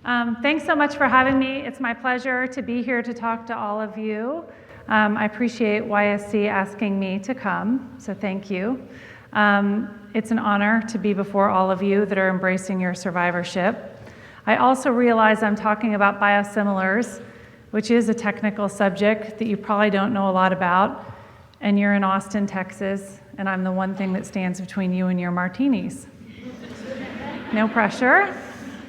Thanks so much for having me. It's my pleasure to be here to talk to all of you. I appreciate YSC asking me to come, so thank you. It's an honor to be before all of you that are embracing your survivorship. I also realize I'm talking about biosimilars, which is a technical subject that you probably don't know a lot about, and you're in Austin, Texas, and I'm the one thing that stands between you and your martinis. No pressure.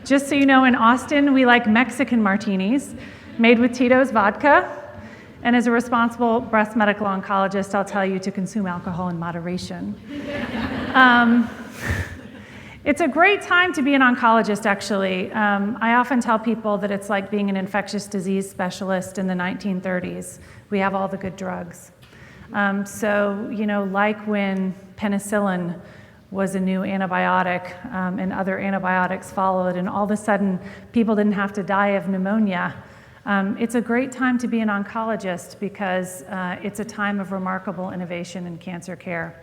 Just so you know, in Austin, we like Mexican martinis made with Tito's vodka. And as a responsible breast medical oncologist, I'll tell you to consume alcohol in moderation. It's a great time to be an oncologist, actually. I often tell people that it's like being an infectious disease specialist in the 1930s. We have all the good drugs. So, like when penicillin was a new antibiotic and other antibiotics followed, and all of a sudden people didn't have to die of pneumonia. It's a great time to be an oncologist because it's a time of remarkable innovation in cancer care.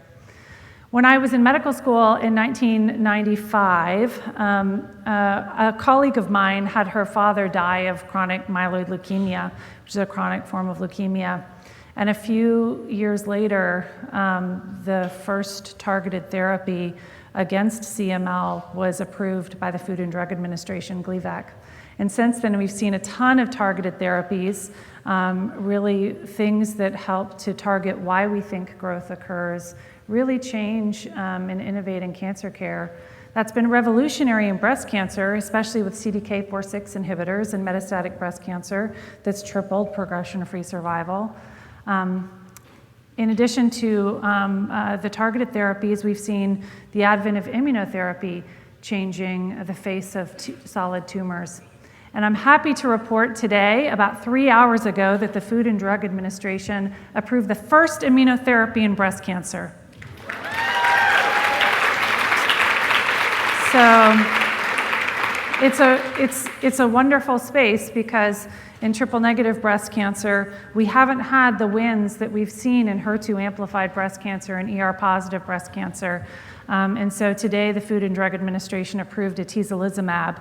When I was in medical school in 1995, a colleague of mine had her father die of chronic myeloid leukemia, which is a chronic form of leukemia. And a few years later, the first targeted therapy against CML was approved by the Food and Drug Administration, Gleevec. And since then, we've seen a ton of targeted therapies, really things that help to target why we think growth occurs, really change and innovate in cancer care. That's been revolutionary in breast cancer, especially with CDK4/6 inhibitors in metastatic breast cancer that's tripled progression-free survival. In addition to the targeted therapies, we've seen the advent of immunotherapy changing the face of solid tumors. And I'm happy to report today, about 3 hours ago, that the Food and Drug Administration approved the first immunotherapy in breast cancer. So it's a wonderful space because in triple-negative breast cancer, we haven't had the wins that we've seen in HER2-amplified breast cancer and ER-positive breast cancer. And so today, the Food and Drug Administration approved atezolizumab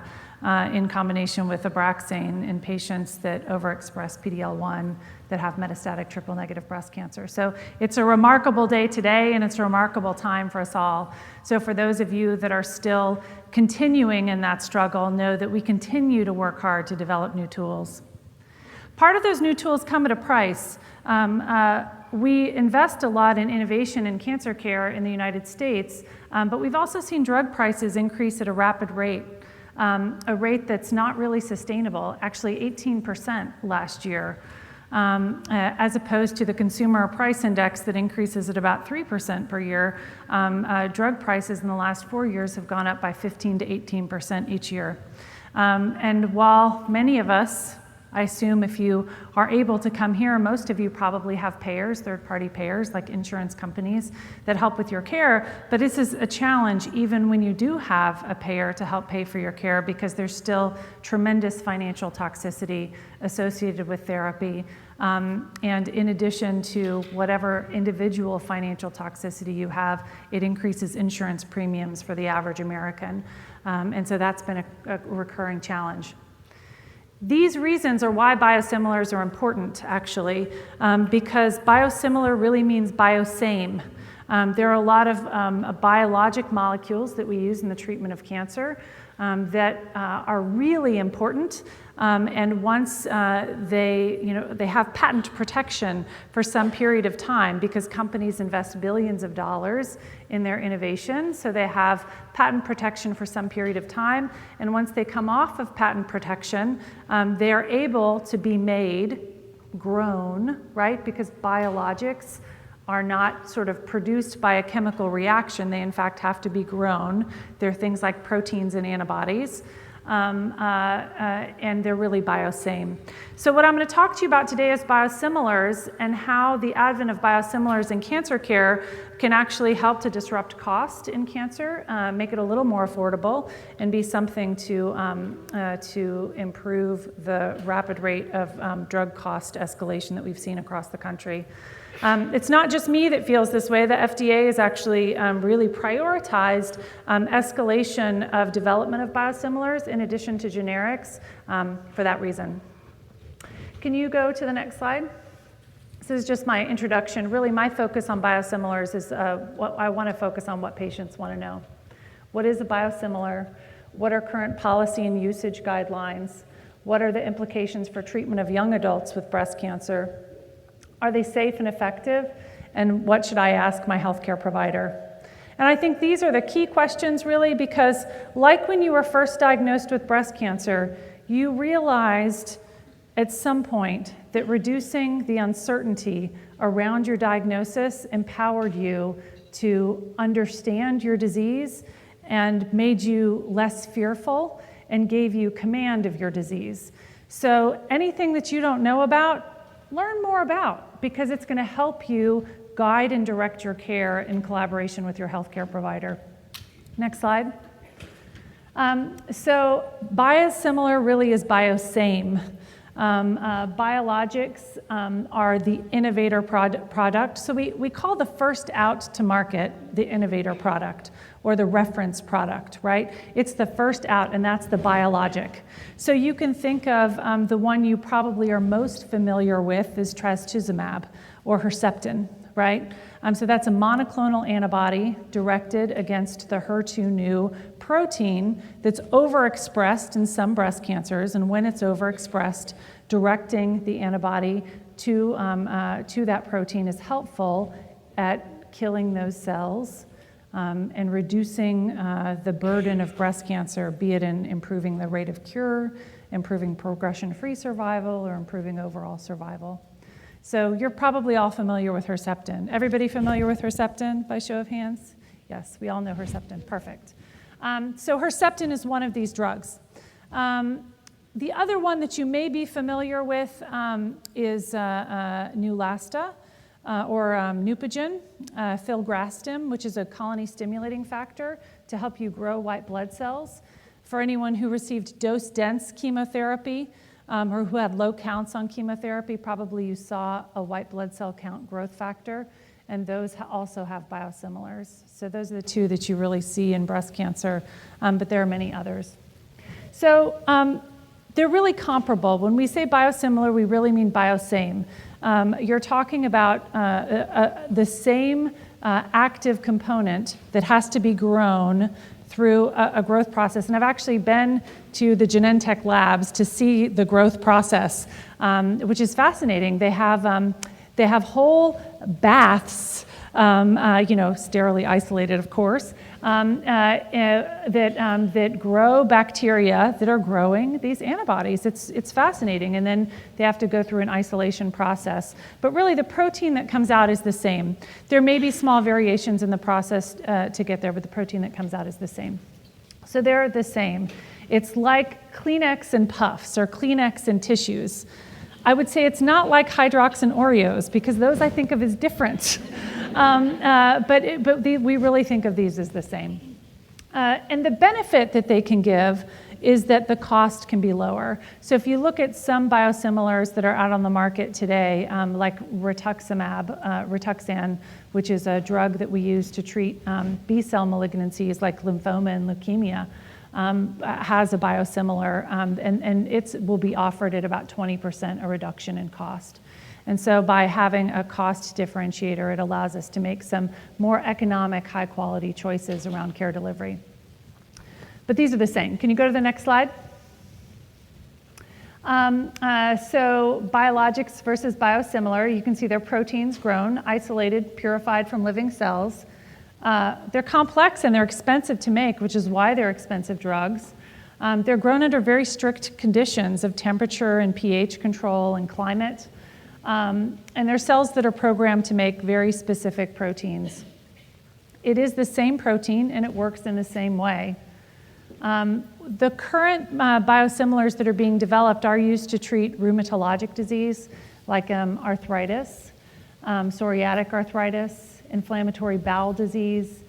in combination with Abraxane in patients that overexpress PD-L1 that have metastatic triple-negative breast cancer. So it's a remarkable day today, and it's a remarkable time for us all. So for those of you that are still continuing in that struggle, know that we continue to work hard to develop new tools. Part of those new tools come at a price. We invest a lot in innovation in cancer care in the United States, but we've also seen drug prices increase at a rapid rate, a rate that's not really sustainable, actually 18% last year, as opposed to the consumer price index that increases at about 3% per year. Drug prices in the last 4 years have gone up by 15 to 18% each year. And while many of us, I assume if you are able to come here, most of you probably have payers, third-party payers like insurance companies that help with your care, but this is a challenge even when you do have a payer to help pay for your care because there's still tremendous financial toxicity associated with therapy. And in addition to whatever individual financial toxicity you have, it increases insurance premiums for the average American. And so that's been a recurring challenge. These reasons are why biosimilars are important, actually, because biosimilar really means biosame. There are a lot of biologic molecules that we use in the treatment of cancer that are really important. And once they have patent protection for some period of time because companies invest billions of dollars in their innovation. So they have patent protection for some period of time. And once they come off of patent protection, they are able to be made, grown, right? Because biologics are not sort of produced by a chemical reaction. They, in fact, have to be grown. They're things like proteins and antibodies. And they're really biosame. So what I'm going to talk to you about today is biosimilars and how the advent of biosimilars in cancer care can actually help to disrupt cost in cancer, make it a little more affordable, and be something to improve the rapid rate of drug cost escalation that we've seen across the country. It's not just me that feels this way. The FDA has actually really prioritized escalation of development of biosimilars in addition to generics for that reason. Can you go to the next slide? This is just my introduction. Really, my focus on biosimilars is what I want to focus on what patients want to know. What is a biosimilar? What are current policy and usage guidelines? What are the implications for treatment of young adults with breast cancer? Are they safe and effective? And what should I ask my healthcare provider? And I think these are the key questions, really, because like when you were first diagnosed with breast cancer, you realized at some point that reducing the uncertainty around your diagnosis empowered you to understand your disease and made you less fearful and gave you command of your disease. So anything that you don't know about, learn more about, because it's going to help you guide and direct your care in collaboration with your healthcare provider. Next slide. So biosimilar really is biosame. Biologics are the innovator product. So we call the first out to market the innovator product or the reference product, right? It's the first out, and that's the biologic. So you can think of the one you probably are most familiar with is trastuzumab or Herceptin, right? So that's a monoclonal antibody directed against the HER2/neu protein that's overexpressed in some breast cancers, and when it's overexpressed, directing the antibody to that protein is helpful at killing those cells and reducing the burden of breast cancer, be it in improving the rate of cure, improving progression-free survival, or improving overall survival. So you're probably all familiar with Herceptin. Everybody familiar with Herceptin by show of hands? Yes, we all know Herceptin. Perfect. So Herceptin is one of these drugs. The other one that you may be familiar with is Neulasta or Neupogen, filgrastim, which is a colony-stimulating factor to help you grow white blood cells. For anyone who received dose-dense chemotherapy or who had low counts on chemotherapy, probably you saw a white blood cell count growth factor, and those also have biosimilars. So those are the two that you really see in breast cancer, but there are many others. So they're really comparable. When we say biosimilar, we really mean biosame. You're talking about the same active component that has to be grown through a growth process. And I've actually been to the Genentech labs to see the growth process, which is fascinating. They have whole baths, sterilely isolated, of course, that grow bacteria that are growing these antibodies. It's fascinating. And then they have to go through an isolation process. But really, the protein that comes out is the same. There may be small variations in the process to get there, but the protein that comes out is the same. So they're the same. It's like Kleenex and Puffs or Kleenex and tissues. I would say it's not like Hydrox and Oreos, because those I think of as different. But we really think of these as the same. And the benefit that they can give is that the cost can be lower. So if you look at some biosimilars that are out on the market today, like Rituxan, which is a drug that we use to treat B-cell malignancies like lymphoma and leukemia, has a biosimilar, and it will be offered at about 20% a reduction in cost. And so by having a cost differentiator, it allows us to make some more economic, high-quality choices around care delivery. But these are the same. Can you go to the next slide? So biologics versus biosimilar, you can see they're proteins grown, isolated, purified from living cells. They're complex and they're expensive to make, which is why they're expensive drugs. They're grown under very strict conditions of temperature and pH control and climate. And they're cells that are programmed to make very specific proteins. It is the same protein and it works in the same way. The current biosimilars that are being developed are used to treat rheumatologic disease like arthritis, psoriatic arthritis, inflammatory bowel disease,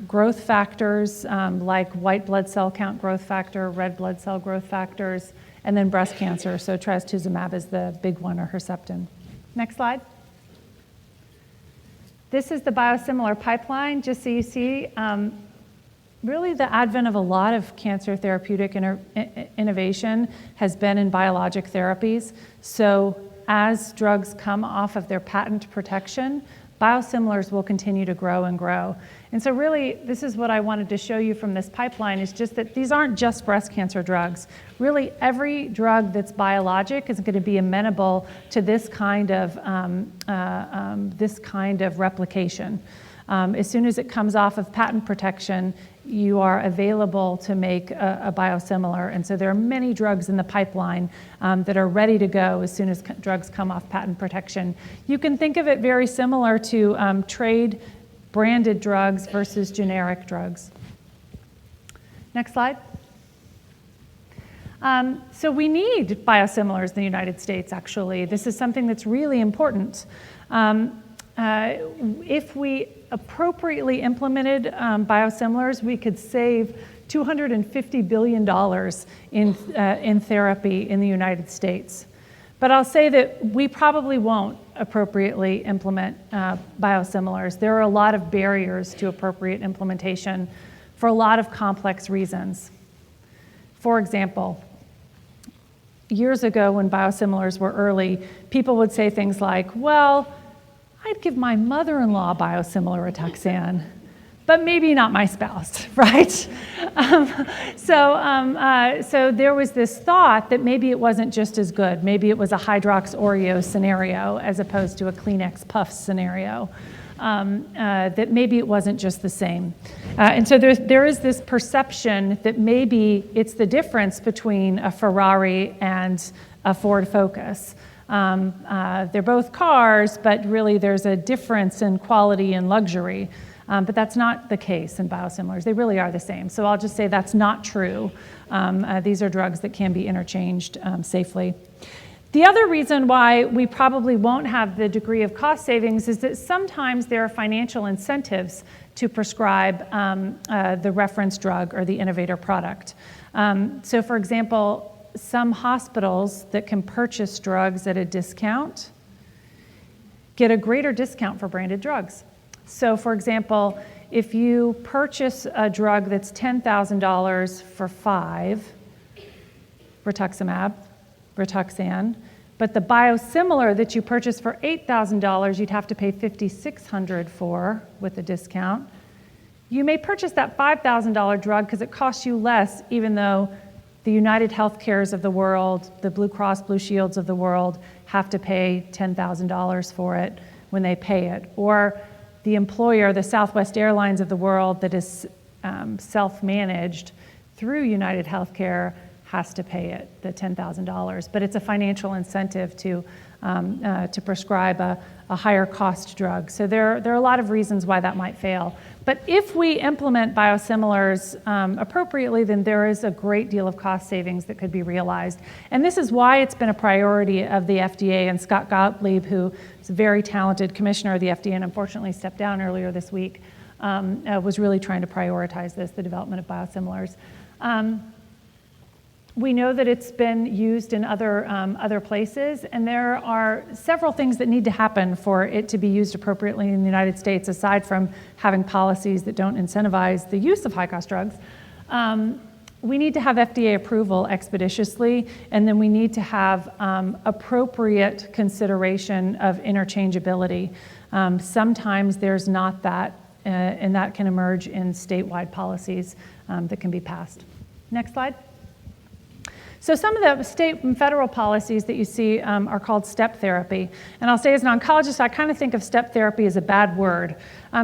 growth factors like white blood cell count growth factor, red blood cell growth factors, and then breast cancer. So trastuzumab is the big one, or Herceptin. Next slide. This is the biosimilar pipeline, just so you see. Really, the advent of a lot of cancer therapeutic innovation has been in biologic therapies. So as drugs come off of their patent protection, biosimilars will continue to grow and grow. And so really, this is what I wanted to show you from this pipeline, is just that these aren't just breast cancer drugs. Really, every drug that's biologic is going to be amenable to this kind of replication. As soon as it comes off of patent protection, you are available to make a biosimilar. And so there are many drugs in the pipeline that are ready to go as soon as drugs come off patent protection. You can think of it very similar to trade branded drugs versus generic drugs. Next slide. So we need biosimilars in the United States, actually. This is something that's really important. If we appropriately implemented biosimilars, we could save $250 billion in therapy in the United States. But I'll say that we probably won't appropriately implement biosimilars. There are a lot of barriers to appropriate implementation for a lot of complex reasons. For example, years ago when biosimilars were early, people would say things like, well, I'd give my mother-in-law biosimilar Rituxan, but maybe not my spouse, right? So there was this thought that maybe it wasn't just as good. Maybe it was a Hydrox Oreo scenario as opposed to a Kleenex Puff scenario. That maybe it wasn't just the same. And so there is this perception that maybe it's the difference between a Ferrari and a Ford Focus. They're both cars, but really there's a difference in quality and luxury. But that's not the case in biosimilars. They really are the same. So I'll just say that's not true. These are drugs that can be interchanged safely. The other reason why we probably won't have the degree of cost savings is that sometimes there are financial incentives to prescribe the reference drug or the innovator product. So for example, some hospitals that can purchase drugs at a discount get a greater discount for branded drugs. So for example, if you purchase a drug that's $10,000 for 5, Rituxan, but the biosimilar that you purchase for $8,000, you'd have to pay $5,600 for with a discount. You may purchase that $5,000 drug because it costs you less, even though the United Healthcares of the world, the Blue Cross Blue Shields of the world have to pay $10,000 for it when they pay it. Or the employer, the Southwest Airlines of the world that is self-managed through United Healthcare has to pay it, the $10,000. But it's a financial incentive to prescribe a higher cost drug. So there are a lot of reasons why that might fail. But if we implement biosimilars appropriately, then there is a great deal of cost savings that could be realized. And this is why it's been a priority of the FDA. And Scott Gottlieb, who is a very talented commissioner of the FDA and unfortunately stepped down earlier this week, was really trying to prioritize this, the development of biosimilars. We know that it's been used in other places, and there are several things that need to happen for it to be used appropriately in the United States, aside from having policies that don't incentivize the use of high-cost drugs. We need to have FDA approval expeditiously, and then we need to have appropriate consideration of interchangeability. Sometimes there's not that, and that can emerge in statewide policies that can be passed. Next slide. So some of the state and federal policies that you see are called step therapy. And I'll say as an oncologist, I kind of think of step therapy as a bad word.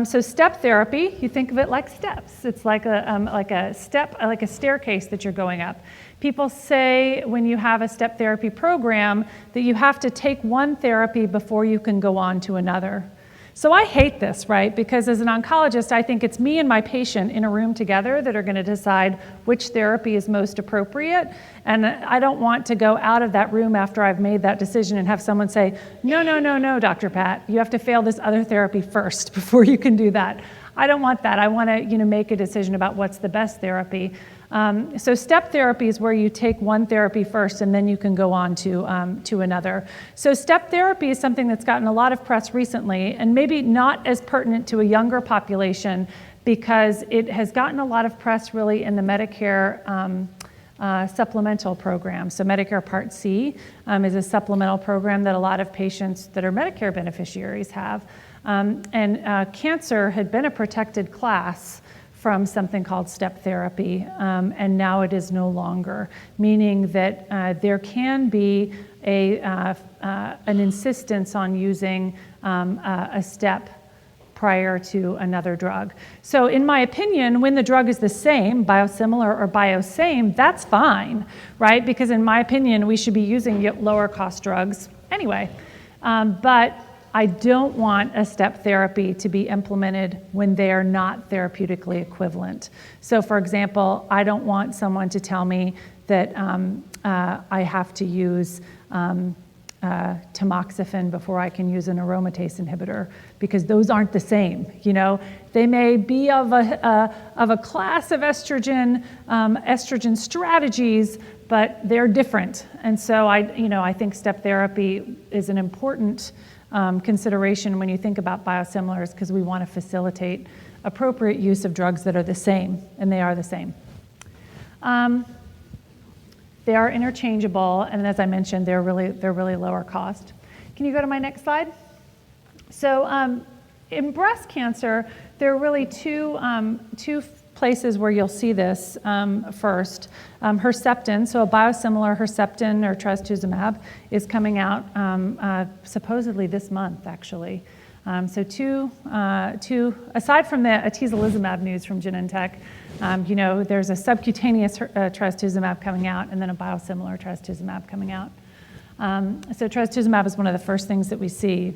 So step therapy, you think of it like steps. It's like a staircase that you're going up. People say when you have a step therapy program that you have to take one therapy before you can go on to another. So I hate this, right? Because as an oncologist, I think it's me and my patient in a room together that are going to decide which therapy is most appropriate. And I don't want to go out of that room after I've made that decision and have someone say, no, Dr. Pat, you have to fail this other therapy first before you can do that. I don't want that. I want to, make a decision about what's the best therapy. So step therapy is where you take one therapy first and then you can go on to another. So step therapy is something that's gotten a lot of press recently, and maybe not as pertinent to a younger population because it has gotten a lot of press really in the Medicare supplemental program. So Medicare Part C is a supplemental program that a lot of patients that are Medicare beneficiaries have. And cancer had been a protected class from something called step therapy, and now it is no longer, meaning that there can be an insistence on using a step prior to another drug. So in my opinion, when the drug is the same, biosimilar or biosame, that's fine, right? Because in my opinion, we should be using lower cost drugs anyway. But I don't want a step therapy to be implemented when they are not therapeutically equivalent. So for example, I don't want someone to tell me that I have to use tamoxifen before I can use an aromatase inhibitor, because those aren't the same. You know, they may be of a class of estrogen strategies, but they're different. And so I think step therapy is an important consideration when you think about biosimilars, because we want to facilitate appropriate use of drugs that are the same, and they are the same. They are interchangeable, and as I mentioned, they're really lower cost. Can you go to my next slide? So in breast cancer, there are really two places where you'll see this first. Herceptin, so a biosimilar Herceptin or trastuzumab is coming out supposedly this month, actually. So two, aside from the atezolizumab news from Genentech, there's a subcutaneous trastuzumab coming out and then a biosimilar trastuzumab coming out. So trastuzumab is one of the first things that we see.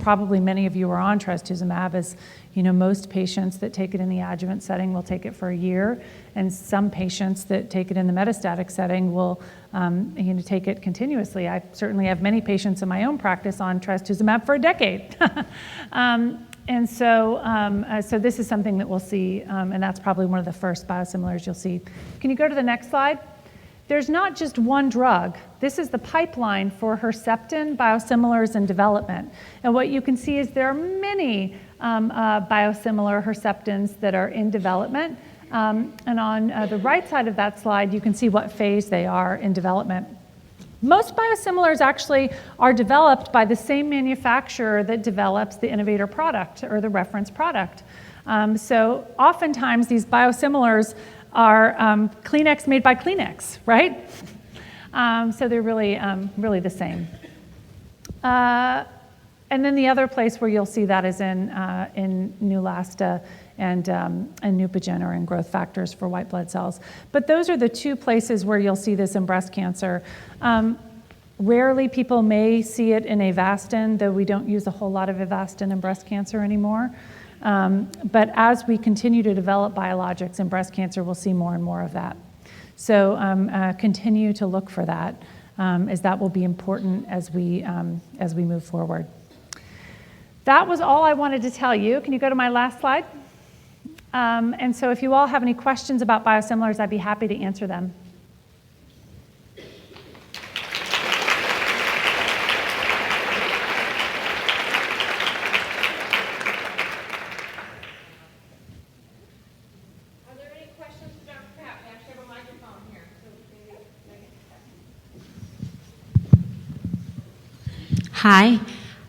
Probably many of you are on trastuzumab, as most patients that take it in the adjuvant setting will take it for a year, and some patients that take it in the metastatic setting will take it continuously. I certainly have many patients in my own practice on trastuzumab for a decade. And so this is something that we'll see, and that's probably one of the first biosimilars you'll see. Can you go to the next slide? There's not just one drug. This is the pipeline for Herceptin biosimilars in development. And what you can see is there are many biosimilar Herceptins that are in development. And on the right side of that slide, you can see what phase they are in development. Most biosimilars actually are developed by the same manufacturer that develops the innovator product or the reference product. So oftentimes these biosimilars are Kleenex made by Kleenex, right? So they're really the same. And then the other place where you'll see that is in Neulasta and Neupogen, or in growth factors for white blood cells. But those are the two places where you'll see this in breast cancer. Rarely people may see it in Avastin, though we don't use a whole lot of Avastin in breast cancer anymore. But as we continue to develop biologics in breast cancer, we'll see more and more of that. So continue to look for that, as that will be important as we move forward. That was all I wanted to tell you. Can you go to my last slide? And so if you all have any questions about biosimilars, I'd be happy to answer them. Hi,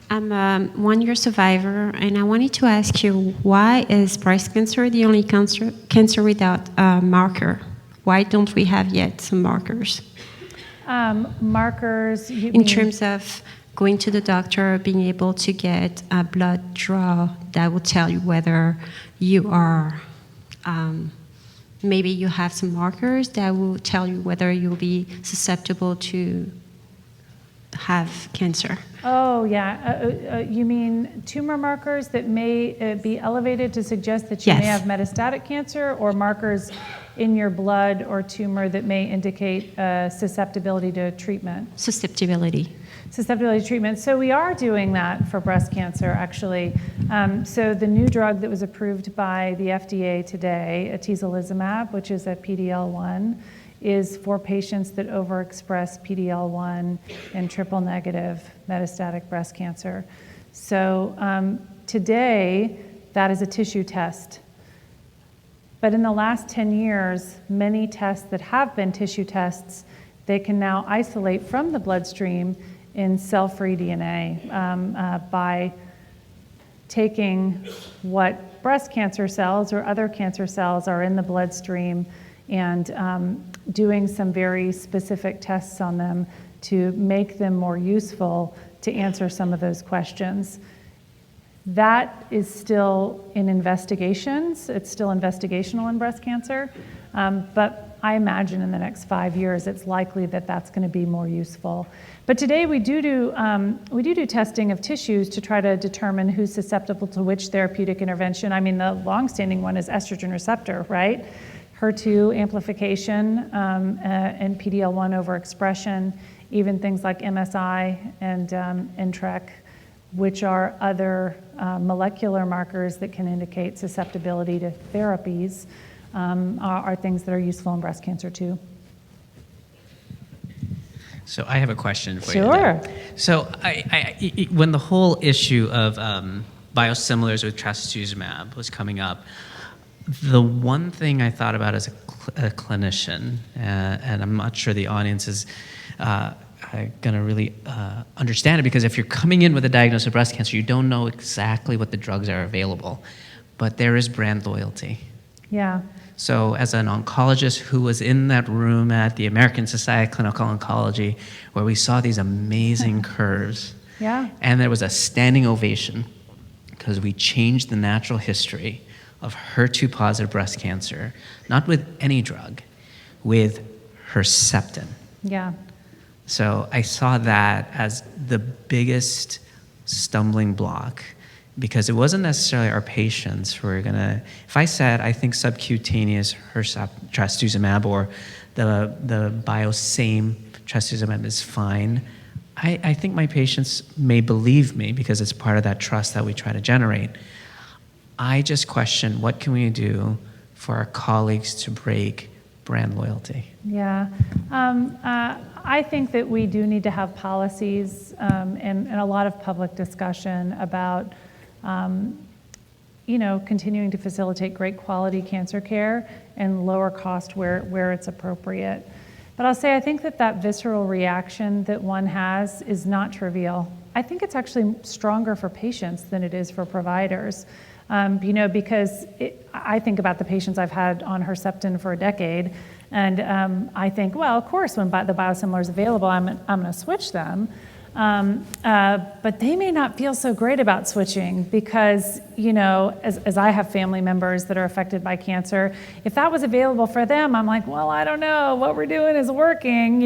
I'm a one-year survivor, and I wanted to ask you, why is breast cancer the only cancer without a marker? Why don't we have yet some markers? Markers, in terms of going to the doctor, being able to get a blood draw that will tell you whether you are, maybe you have some markers that will tell you whether you'll be susceptible to have cancer. Oh, yeah. You mean tumor markers that may be elevated to suggest that you may have metastatic cancer, or markers in your blood or tumor that may indicate susceptibility to treatment. Susceptibility To treatment. So we are doing that for breast cancer, actually. So the new drug that was approved by the FDA today, atezolizumab, which is a PD-L1, is for patients that overexpress PD-L1 in triple-negative metastatic breast cancer. So today, that is a tissue test. But in the last 10 years, many tests that have been tissue tests, they can now isolate from the bloodstream in cell-free DNA by taking what breast cancer cells or other cancer cells are in the bloodstream and doing some very specific tests on them to make them more useful to answer some of those questions. That is still in investigations. It's still investigational in breast cancer, but I imagine in the next 5 years it's likely that that's going to be more useful. But today we do testing of tissues to try to determine who's susceptible to which therapeutic intervention. I mean, the longstanding one is estrogen receptor, right? HER2 amplification and PD-L1 overexpression, even things like MSI and NTRK, which are other molecular markers that can indicate susceptibility to therapies, are things that are useful in breast cancer too. So I have a question for you. Sure. So when the whole issue of biosimilars with trastuzumab was coming up, the one thing I thought about as a clinician, and I'm not sure the audience is going to really understand it, because if you're coming in with a diagnosis of breast cancer, you don't know exactly what the drugs are available, but there is brand loyalty. Yeah. So as an oncologist who was in that room at the American Society of Clinical Oncology where we saw these amazing curves, Yeah. and there was a standing ovation because we changed the natural history of HER2-positive breast cancer, not with any drug, with Herceptin. Yeah. So I saw that as the biggest stumbling block, because it wasn't necessarily our patients who were going to, if I said I think subcutaneous trastuzumab or the Biosame trastuzumab is fine, I think my patients may believe me because it's part of that trust that we try to generate. I just question, what can we do for our colleagues to break brand loyalty? Yeah. I think that we do need to have policies and a lot of public discussion about continuing to facilitate great quality cancer care and lower cost where it's appropriate. But I'll say I think that visceral reaction that one has is not trivial. I think it's actually stronger for patients than it is for providers. Because I think about the patients I've had on Herceptin for a decade, and I think, well, of course, when the biosimilar is available, I'm going to switch them. But they may not feel so great about switching because, as I have family members that are affected by cancer, if that was available for them, I'm like, well, I don't know, what we're doing is working,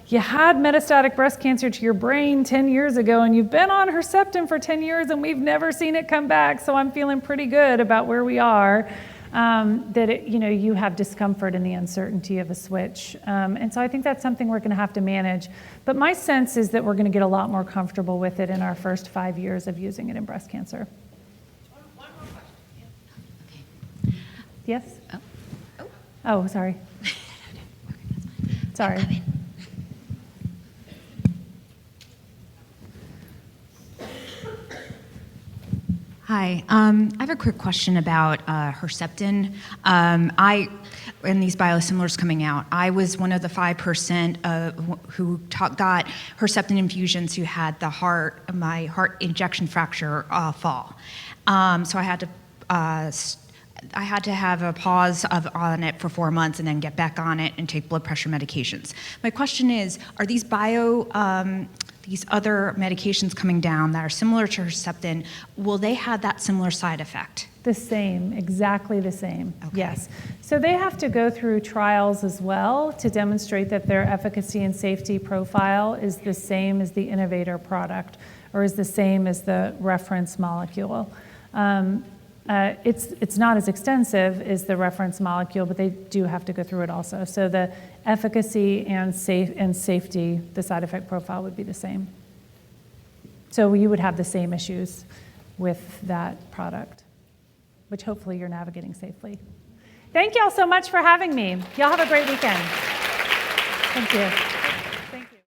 You had metastatic breast cancer to your brain 10 years ago, and you've been on Herceptin for 10 years, and we've never seen it come back, so I'm feeling pretty good about where we are, you have discomfort in the uncertainty of a switch. And so I think that's something we're going to have to manage. But my sense is that we're going to get a lot more comfortable with it in our first 5 years of using it in breast cancer. One more question. Okay. Yes? Oh, sorry. Sorry. Hi, I have a quick question about Herceptin. In these biosimilars coming out, I was one of the 5% who got Herceptin infusions who had my heart ejection fracture fall. So I had to have a pause on it for 4 months and then get back on it and take blood pressure medications. My question is, are these these other medications coming down that are similar to Herceptin, will they have that similar side effect? The same, exactly the same, Okay. yes. So they have to go through trials as well to demonstrate that their efficacy and safety profile is the same as the innovator product or is the same as the reference molecule. It's not as extensive as the reference molecule, but they do have to go through it also. So the efficacy and safety, the side effect profile would be the same. So you would have the same issues with that product, which hopefully you're navigating safely. Thank you all so much for having me. Y'all have a great weekend. Thank you.